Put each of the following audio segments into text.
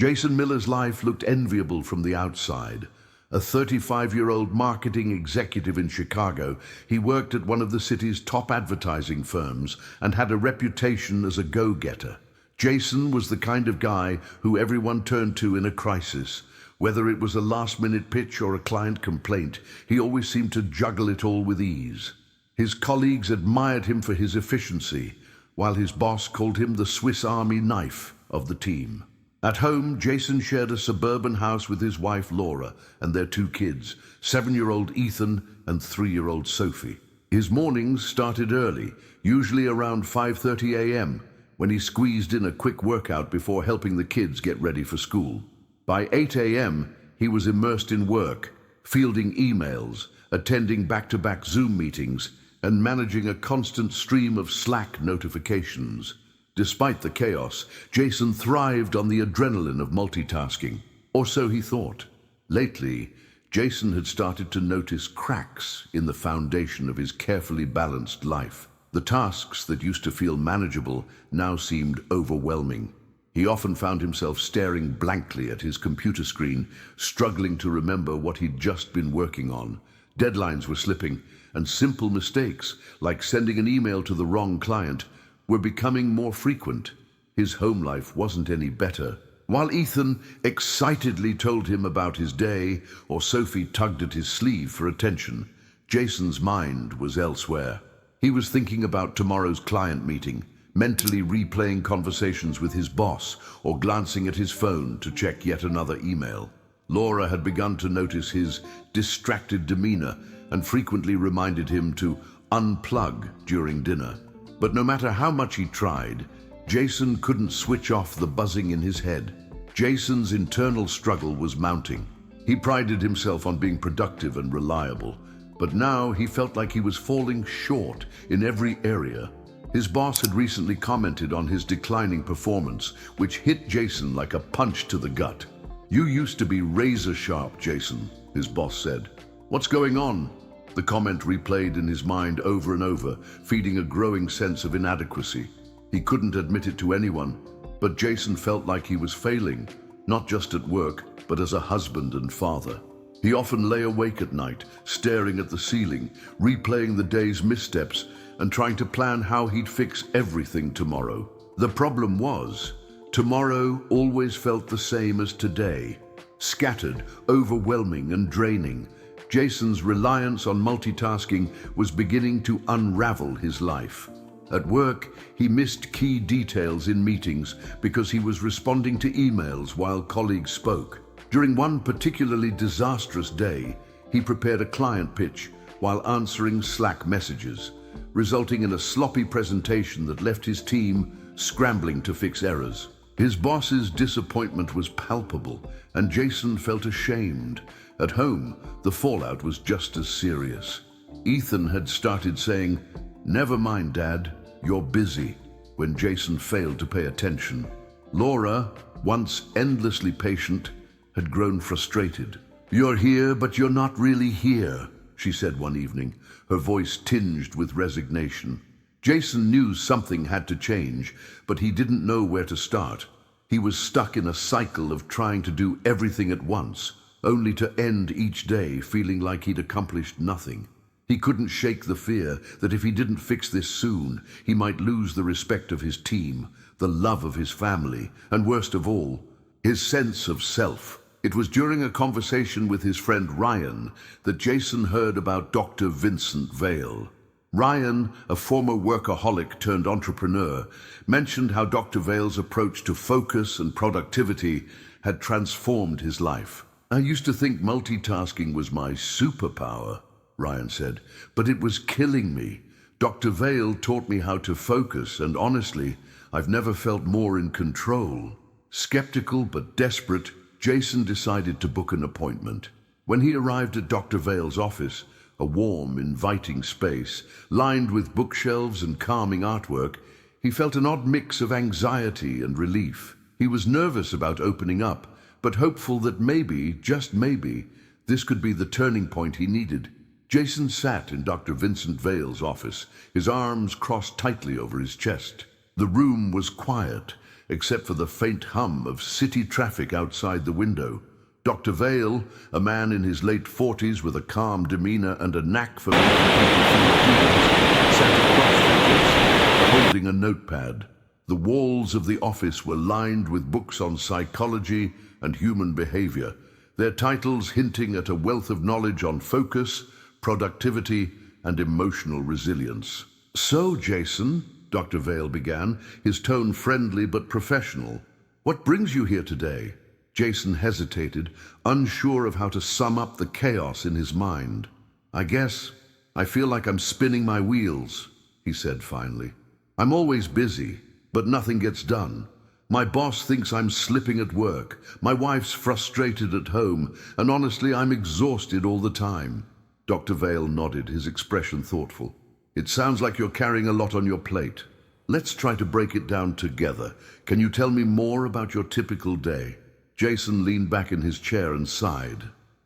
Jason Miller's life looked enviable from the outside. A 35-year-old marketing executive in Chicago, he worked at one of the city's top advertising firms and had a reputation as a go-getter. Jason was the kind of guy who everyone turned to in a crisis. Whether it was a last-minute pitch or a client complaint, he always seemed to juggle it all with ease. His colleagues admired him for his efficiency, while his boss called him the Swiss Army knife of the team. At home, Jason shared a suburban house with his wife Laura and their two kids, 7-year-old Ethan and 3-year-old Sophie. His mornings started early, usually around 5:30 a.m., when he squeezed in a quick workout before helping the kids get ready for school. By 8 a.m., he was immersed in work, fielding emails, attending back-to-back Zoom meetings, and managing a constant stream of Slack notifications. Despite the chaos, Jason thrived on the adrenaline of multitasking, or so he thought. Lately, Jason had started to notice cracks in the foundation of his carefully balanced life. The tasks that used to feel manageable now seemed overwhelming. He often found himself staring blankly at his computer screen, struggling to remember what he'd just been working on. Deadlines were slipping, and simple mistakes, like sending an email to the wrong client, were becoming more frequent. His home life wasn't any better. While Ethan excitedly told him about his day, or Sophie tugged at his sleeve for attention, Jason's mind was elsewhere. He was thinking about tomorrow's client meeting, mentally replaying conversations with his boss, or glancing at his phone to check yet another email. Laura had begun to notice his distracted demeanor and frequently reminded him to unplug during dinner. But no matter how much he tried, Jason couldn't switch off the buzzing in his head. Jason's internal struggle was mounting. He prided himself on being productive and reliable, but now he felt like he was falling short in every area. His boss had recently commented on his declining performance, which hit Jason like a punch to the gut. "You used to be razor sharp, Jason," his boss said. "What's going on?" The comment replayed in his mind over and over, feeding a growing sense of inadequacy. He couldn't admit it to anyone, but Jason felt like he was failing, not just at work, but as a husband and father. He often lay awake at night, staring at the ceiling, replaying the day's missteps, and trying to plan how he'd fix everything tomorrow. The problem was, tomorrow always felt the same as today. Scattered, overwhelming, and draining. Jason's reliance on multitasking was beginning to unravel his life. At work, he missed key details in meetings because he was responding to emails while colleagues spoke. During one particularly disastrous day, he prepared a client pitch while answering Slack messages, resulting in a sloppy presentation that left his team scrambling to fix errors. His boss's disappointment was palpable, and Jason felt ashamed. At home, the fallout was just as serious. Ethan had started saying, "Never mind, Dad, you're busy," when Jason failed to pay attention. Laura, once endlessly patient, had grown frustrated. "You're here, but you're not really here," she said one evening, her voice tinged with resignation. Jason knew something had to change, but he didn't know where to start. He was stuck in a cycle of trying to do everything at once, only to end each day feeling like he'd accomplished nothing. He couldn't shake the fear that if he didn't fix this soon, he might lose the respect of his team, the love of his family, and worst of all, his sense of self. It was during a conversation with his friend Ryan that Jason heard about Dr. Vincent Vale. Ryan, a former workaholic turned entrepreneur, mentioned how Dr. Vale's approach to focus and productivity had transformed his life. "I used to think multitasking was my superpower," Ryan said, "but it was killing me. Dr. Vale taught me how to focus, and honestly, I've never felt more in control." Skeptical but desperate, Jason decided to book an appointment. When he arrived at Dr. Vale's office, a warm, inviting space, lined with bookshelves and calming artwork, he felt an odd mix of anxiety and relief. He was nervous about opening up, but hopeful that maybe, just maybe, this could be the turning point he needed. Jason sat in Dr. Vincent Vale's office, his arms crossed tightly over his chest. The room was quiet, except for the faint hum of city traffic outside the window. Dr. Vale, a man in his late 40s with a calm demeanor and a knack for making people feel at ease, sat across from Jason, holding a notepad. The walls of the office were lined with books on psychology and human behavior, their titles hinting at a wealth of knowledge on focus, productivity, and emotional resilience. "So, Jason," Dr. Vale began, his tone friendly but professional, "what brings you here today?" Jason hesitated, unsure of how to sum up the chaos in his mind. "I guess I feel like I'm spinning my wheels," he said finally. "I'm always busy, but nothing gets done. My boss thinks I'm slipping at work. My wife's frustrated at home, and honestly, I'm exhausted all the time." Dr. Vale nodded, his expression thoughtful. "It sounds like you're carrying a lot on your plate. Let's try to break it down together. Can you tell me more about your typical day?" Jason leaned back in his chair and sighed.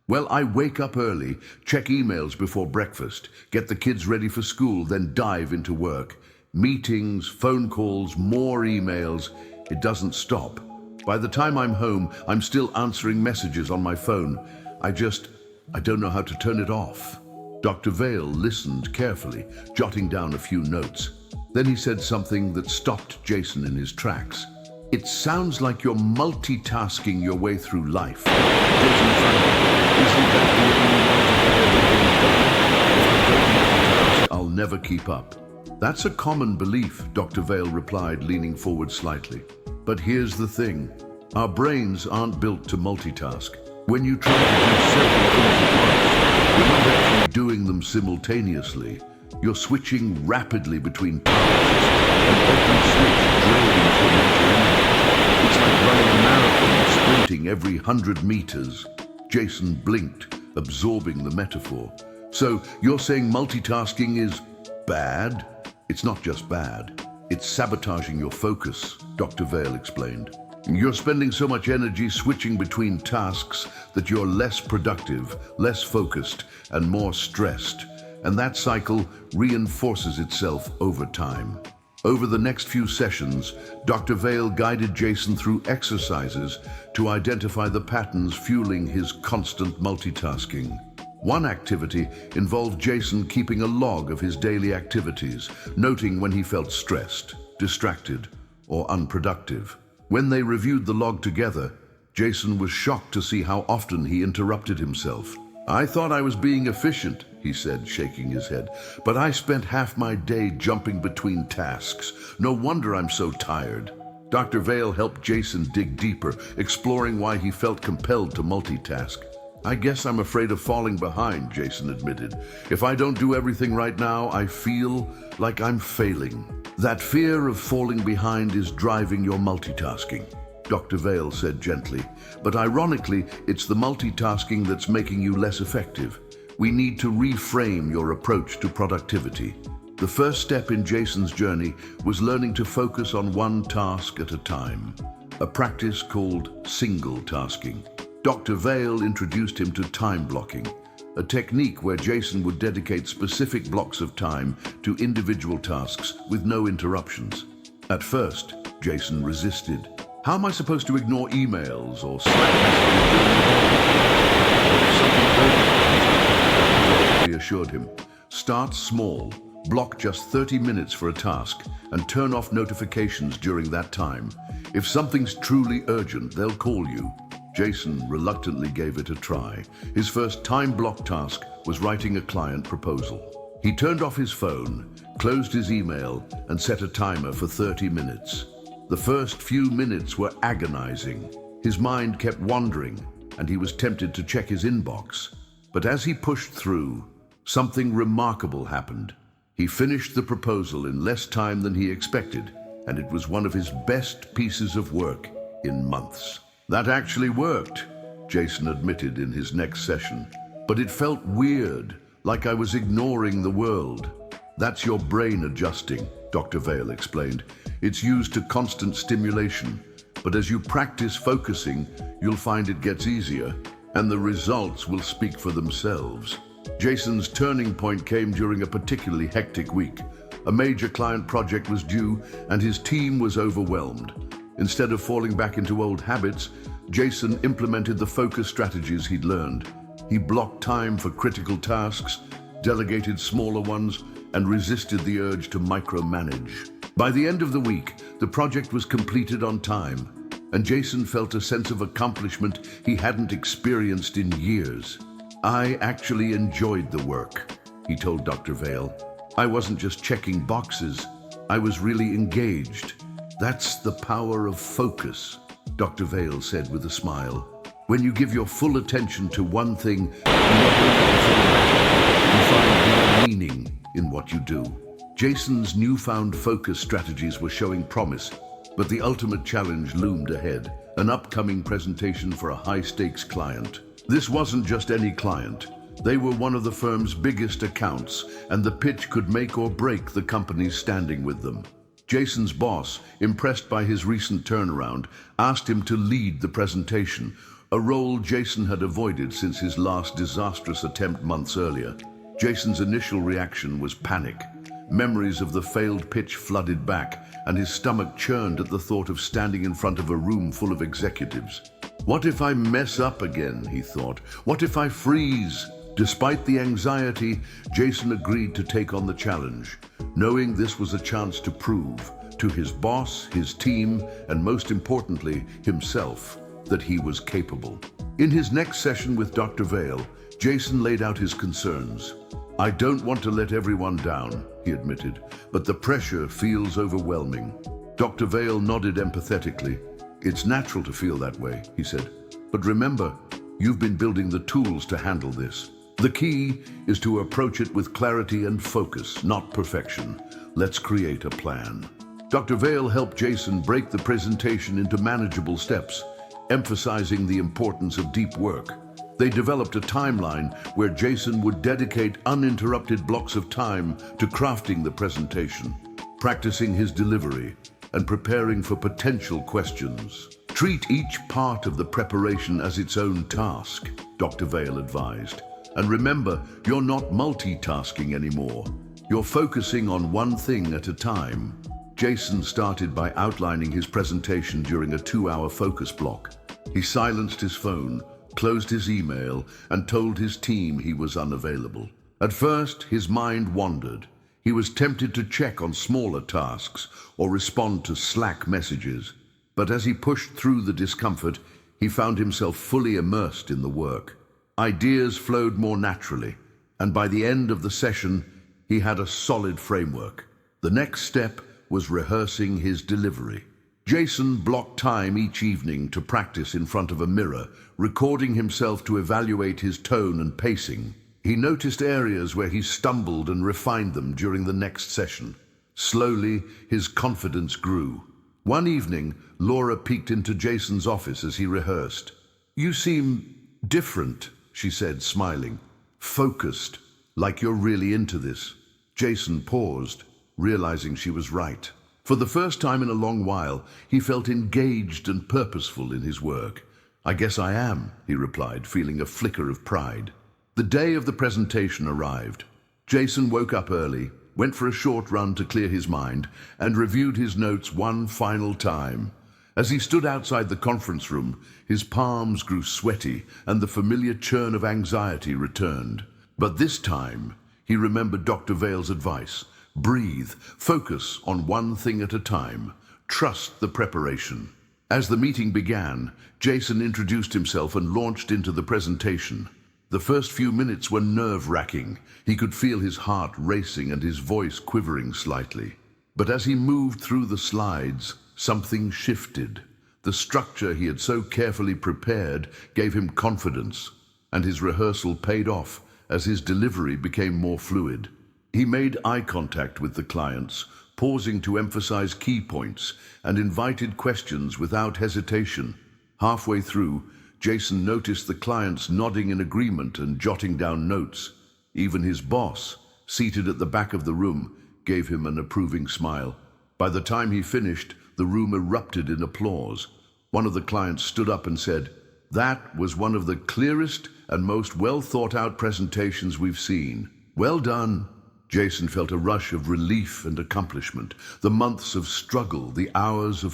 "Well, I wake up early, check emails before breakfast, get the kids ready for school, then dive into work. Meetings, phone calls, more emails. It doesn't stop. By the time I'm home, I'm still answering messages on my phone. I don't know how to turn it off." Dr. Vale listened carefully, jotting down a few notes. Then he said something that stopped Jason in his tracks. "It sounds like you're multitasking your way through life." Jason frowned. "Isn't that the only way to get everything done? If I don't multitask, I'll never keep up." "That's a common belief," Dr. Vale replied, leaning forward slightly. "But here's the thing. Our brains aren't built to multitask. When you try to do several things at once, you're not actually doing them simultaneously. You're switching rapidly between tasks, and every switch drains your mental energy. It's like running a marathon, sprinting every 100 meters. Jason blinked, absorbing the metaphor. "So you're saying multitasking is bad?" "It's not just bad. It's sabotaging your focus," Dr. Vale explained. "You're spending so much energy switching between tasks that you're less productive, less focused, and more stressed. And that cycle reinforces itself over time." Over the next few sessions, Dr. Vale guided Jason through exercises to identify the patterns fueling his constant multitasking. One activity involved Jason keeping a log of his daily activities, noting when he felt stressed, distracted, or unproductive. When they reviewed the log together, Jason was shocked to see how often he interrupted himself. "I thought I was being efficient," he said, shaking his head, "but I spent half my day jumping between tasks. No wonder I'm so tired." Dr. Vale helped Jason dig deeper, exploring why he felt compelled to multitask. "I guess I'm afraid of falling behind," Jason admitted. "If I don't do everything right now, I feel like I'm failing." "That fear of falling behind is driving your multitasking," Dr. Vale said gently. "But ironically, it's the multitasking that's making you less effective. We need to reframe your approach to productivity." The first step in Jason's journey was learning to focus on one task at a time, a practice called single tasking. Dr. Vale introduced him to time blocking, a technique where Jason would dedicate specific blocks of time to individual tasks with no interruptions. At first, Jason resisted. "How am I supposed to ignore emails or Slack messages during the day?" He assured him. "Start small, block just 30 minutes for a task, and turn off notifications during that time. If something's truly urgent, they'll call you." Jason reluctantly gave it a try. His first time-block task was writing a client proposal. He turned off his phone, closed his email, and set a timer for 30 minutes. The first few minutes were agonizing. His mind kept wandering, and he was tempted to check his inbox. But as he pushed through, something remarkable happened. He finished the proposal in less time than he expected, and it was one of his best pieces of work in months. "That actually worked," Jason admitted in his next session. "But it felt weird, like I was ignoring the world." "That's your brain adjusting," Dr. Vale explained. "It's used to constant stimulation, but as you practice focusing, you'll find it gets easier, and the results will speak for themselves." Jason's turning point came during a particularly hectic week. A major client project was due, and his team was overwhelmed. Instead of falling back into old habits, Jason implemented the focus strategies he'd learned. He blocked time for critical tasks, delegated smaller ones, and resisted the urge to micromanage. By the end of the week, the project was completed on time, and Jason felt a sense of accomplishment he hadn't experienced in years. "I actually enjoyed the work," he told Dr. Vale. "I wasn't just checking boxes, I was really engaged." "That's the power of focus," Dr. Vale said with a smile. "When you give your full attention to one thing, you find real meaning in what you do." Jason's newfound focus strategies were showing promise, but the ultimate challenge loomed ahead, an upcoming presentation for a high-stakes client. This wasn't just any client. They were one of the firm's biggest accounts, and the pitch could make or break the company's standing with them. Jason's boss, impressed by his recent turnaround, asked him to lead the presentation, a role Jason had avoided since his last disastrous attempt months earlier. Jason's initial reaction was panic. Memories of the failed pitch flooded back, and his stomach churned at the thought of standing in front of a room full of executives. "What if I mess up again?" he thought. "What if I freeze?" Despite the anxiety, Jason agreed to take on the challenge, knowing this was a chance to prove to his boss, his team, and most importantly, himself, that he was capable. In his next session with Dr. Vale, Jason laid out his concerns. "I don't want to let everyone down," he admitted, "but the pressure feels overwhelming." Dr. Vale nodded empathetically. "It's natural to feel that way," he said. "But remember, you've been building the tools to handle this. The key is to approach it with clarity and focus, not perfection. Let's create a plan." Dr. Vale helped Jason break the presentation into manageable steps, emphasizing the importance of deep work. They developed a timeline where Jason would dedicate uninterrupted blocks of time to crafting the presentation, practicing his delivery, and preparing for potential questions. "Treat each part of the preparation as its own task," Dr. Vale advised. "And remember, you're not multitasking anymore. You're focusing on one thing at a time." Jason started by outlining his presentation during a 2-hour focus block. He silenced his phone, closed his email, and told his team he was unavailable. At first, his mind wandered. He was tempted to check on smaller tasks or respond to Slack messages. But as he pushed through the discomfort, he found himself fully immersed in the work. Ideas flowed more naturally, and by the end of the session, he had a solid framework. The next step was rehearsing his delivery. Jason blocked time each evening to practice in front of a mirror, recording himself to evaluate his tone and pacing. He noticed areas where he stumbled and refined them during the next session. Slowly, his confidence grew. One evening, Laura peeked into Jason's office as he rehearsed. "You seem different," she said, smiling. "Focused, like you're really into this." Jason paused, realizing she was right. For the first time in a long while, he felt engaged and purposeful in his work. "I guess I am," he replied, feeling a flicker of pride. The day of the presentation arrived. Jason woke up early, went for a short run to clear his mind, and reviewed his notes one final time. As he stood outside the conference room, his palms grew sweaty and the familiar churn of anxiety returned. But this time, he remembered Dr. Vale's advice. Breathe, focus on one thing at a time, trust the preparation. As the meeting began, Jason introduced himself and launched into the presentation. The first few minutes were nerve-wracking. He could feel his heart racing and his voice quivering slightly. But as he moved through the slides, something shifted. The structure he had so carefully prepared gave him confidence, and his rehearsal paid off as his delivery became more fluid. He made eye contact with the clients, pausing to emphasize key points, and invited questions without hesitation. Halfway through, Jason noticed the clients nodding in agreement and jotting down notes. Even his boss, seated at the back of the room, gave him an approving smile. By the time he finished, the room erupted in applause. One of the clients stood up and said, "That was one of the clearest and most well-thought-out presentations we've seen. Well done." Jason felt a rush of relief and accomplishment. The months of struggle, the hours of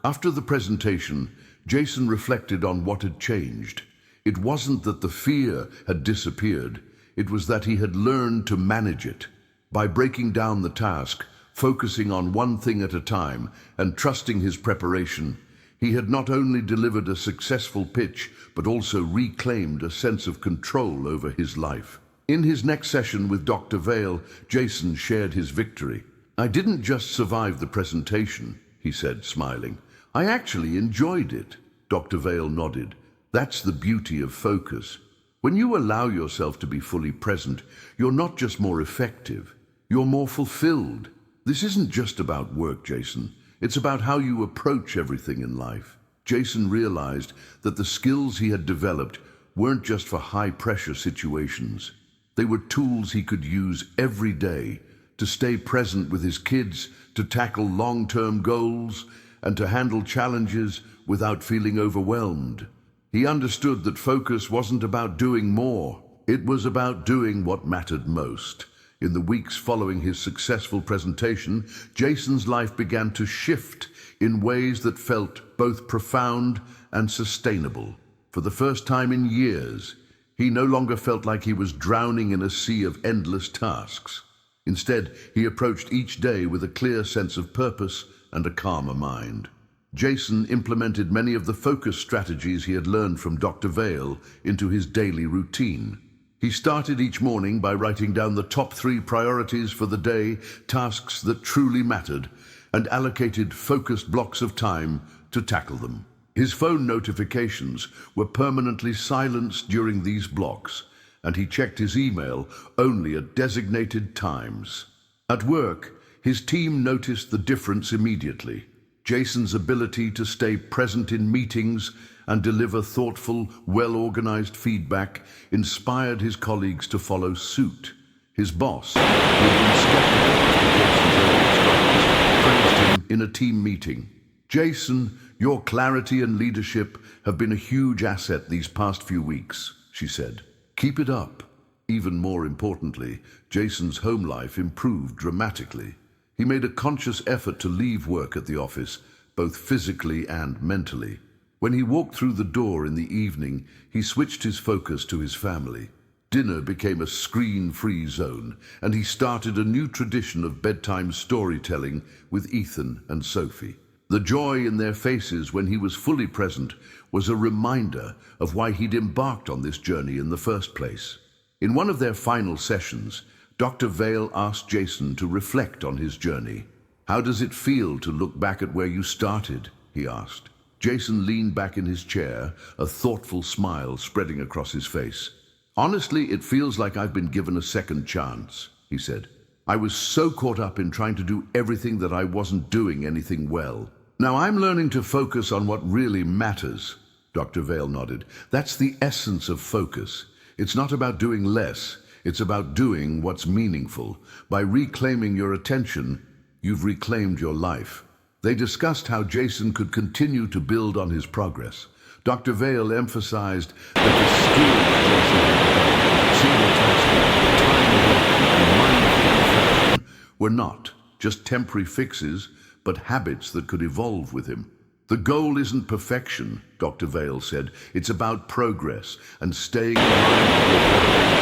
After the presentation, Jason reflected on what had changed. It wasn't that the fear had disappeared, it was that he had learned to manage it. By breaking down the task, focusing on one thing at a time, and trusting his preparation, he had not only delivered a successful pitch, but also reclaimed a sense of control over his life. In his next session with Dr. Vale, Jason shared his victory. "I didn't just survive the presentation," he said, smiling. "I actually enjoyed it." Dr. Vale nodded. "That's the beauty of focus. When you allow yourself to be fully present, you're not just more effective, you're more fulfilled. This isn't just about work, Jason. It's about how you approach everything in life." Jason realized that the skills he had developed weren't just for high-pressure situations. They were tools he could use every day to stay present with his kids, to tackle long-term goals, and to handle challenges without feeling overwhelmed. He understood that focus wasn't about doing more. It was about doing what mattered most. In the weeks following his successful presentation, Jason's life began to shift in ways that felt both profound and sustainable. For the first time in years, he no longer felt like he was drowning in a sea of endless tasks. Instead, he approached each day with a clear sense of purpose and a calmer mind. Jason implemented many of the focus strategies he had learned from Dr. Vale into his daily routine. He started each morning by writing down the top 3 priorities for the day, tasks that truly mattered, and allocated focused blocks of time to tackle them. His phone notifications were permanently silenced during these blocks, and he checked his email only at designated times. At work, his team noticed the difference immediately. Jason's ability to stay present in meetings and deliver thoughtful, well-organized feedback inspired his colleagues to follow suit. His boss, who had been skeptical after Jason's early struggles, praised him in a team meeting. "Jason, your clarity and leadership have been a huge asset these past few weeks," she said. "Keep it up." Even more importantly, Jason's home life improved dramatically. He made a conscious effort to leave work at the office, both physically and mentally. When he walked through the door in the evening, he switched his focus to his family. Dinner became a screen-free zone, and he started a new tradition of bedtime storytelling with Ethan and Sophie. The joy in their faces when he was fully present was a reminder of why he'd embarked on this journey in the first place. In one of their final sessions, Dr. Vale asked Jason to reflect on his journey. "How does it feel to look back at where you started?" he asked. Jason leaned back in his chair, a thoughtful smile spreading across his face. "Honestly, it feels like I've been given a second chance," he said. "I was so caught up in trying to do everything that I wasn't doing anything well. Now I'm learning to focus on what really matters." Dr. Vale nodded. "That's the essence of focus. It's not about doing less. It's about doing what's meaningful. By reclaiming your attention, you've reclaimed your life." They discussed how Jason could continue to build on his progress. Dr. Vale emphasized that the skills Jason had developed, single tasking, time block, and mindful reflection, were not just temporary fixes, but habits that could evolve with him. "The goal isn't perfection," Dr. Vale said. "It's about progress and staying aligned with your goal."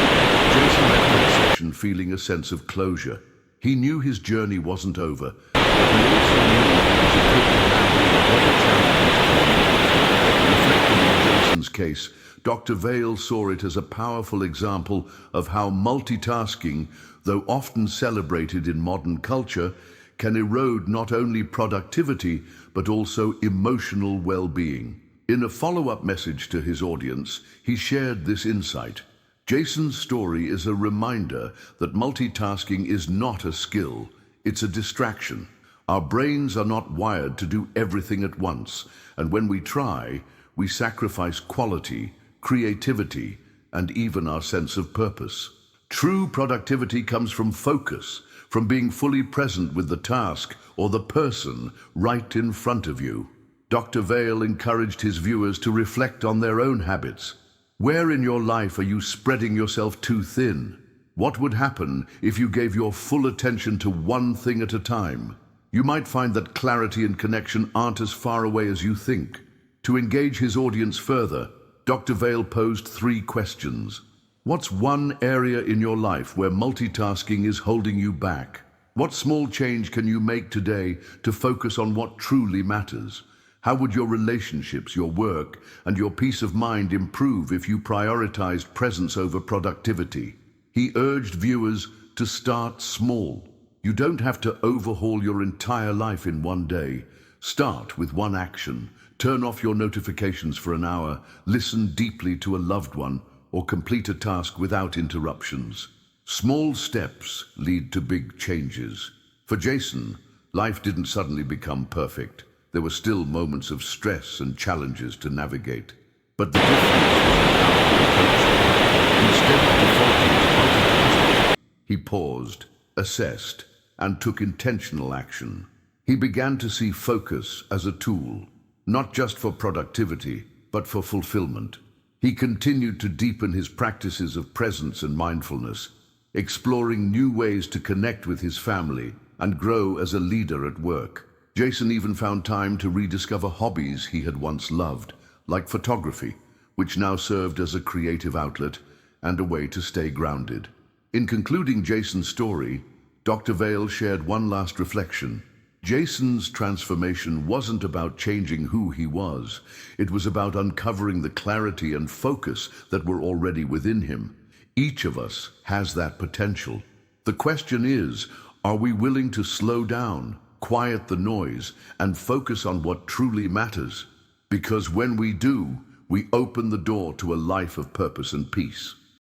Jason left that session feeling a sense of closure. He knew his journey wasn't over, but he also knew he was equipped to handle whatever challenges. Reflecting on Jason's case, Dr. Vale saw it as a powerful example of how multitasking, though often celebrated in modern culture, can erode not only productivity, but also emotional well-being. In a follow-up message to his audience, he shared this insight. Jason's story is a reminder that multitasking is not a skill, it's a distraction. Our brains are not wired to do everything at once, and when we try, we sacrifice quality, creativity, and even our sense of purpose. True productivity comes from focus, from being fully present with the task or the person right in front of you. Dr. Vale encouraged his viewers to reflect on their own habits. Where in your life are you spreading yourself too thin? What would happen if you gave your full attention to one thing at a time? You might find that clarity and connection aren't as far away as you think. To engage his audience further, Dr. Vale posed 3 questions. What's one area in your life where multitasking is holding you back? What small change can you make today to focus on what truly matters? How would your relationships, your work, and your peace of mind improve if you prioritized presence over productivity? He urged viewers to start small. You don't have to overhaul your entire life in one day. Start with one action. Turn off your notifications for an hour, listen deeply to a loved one, or complete a task without interruptions. Small steps lead to big changes. For Jason, life didn't suddenly become perfect. There were still moments of stress and challenges to navigate. But the difference was how he approached them. Instead of defaulting to multitasking, he paused, assessed, and took intentional action. He began to see focus as a tool, not just for productivity, but for fulfillment. He continued to deepen his practices of presence and mindfulness, exploring new ways to connect with his family and grow as a leader at work. Jason even found time to rediscover hobbies he had once loved, like photography, which now served as a creative outlet and a way to stay grounded. In concluding Jason's story, Dr. Vale shared one last reflection. Jason's transformation wasn't about changing who he was. It was about uncovering the clarity and focus that were already within him. Each of us has that potential. The question is, are we willing to slow down, quiet the noise, and focus on what truly matters? Because when we do, we open the door to a life of purpose and peace.